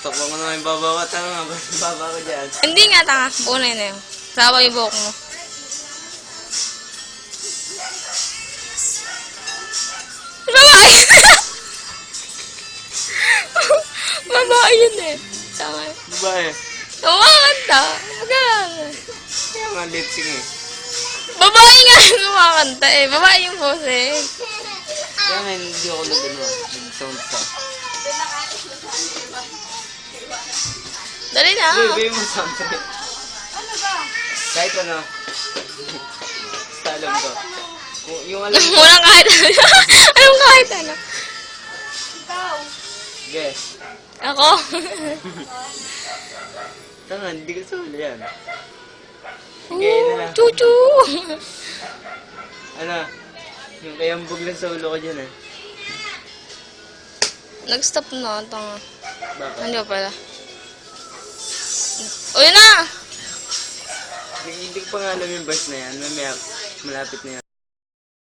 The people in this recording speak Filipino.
Takbo ko naman yung baba ko. Tanga, baba ko dyan. Hindi nga, tanga. Bunay na yun. Sawa yung buhok mo. Babae! Babae yun eh. Tanga. Babae. Kumakanta. Magkakanta. Kaya nga lip sync eh. Babae nga yung kumakanta eh. Babae yung boses. Kaya nga hindi ako nag-ano. Nag-sound ka. Dali na. Uy, bay mo sound trip. Ano ba? Kahit ano. Sa alam ko. Yung alam ko. Walang kahit ano. Anong kahit ano? Ikaw. Guess. Ako? Tanga, hindi ko solo yan. Sige na lang. Chuchu! Ano? Yung kayambog na solo ko dyan eh. Nag-stop na. Tanga. Bakit? Ano pala? O, yun na! Hindi ko pa nga alam yung verse na yan. Mamaya, malapit na yan.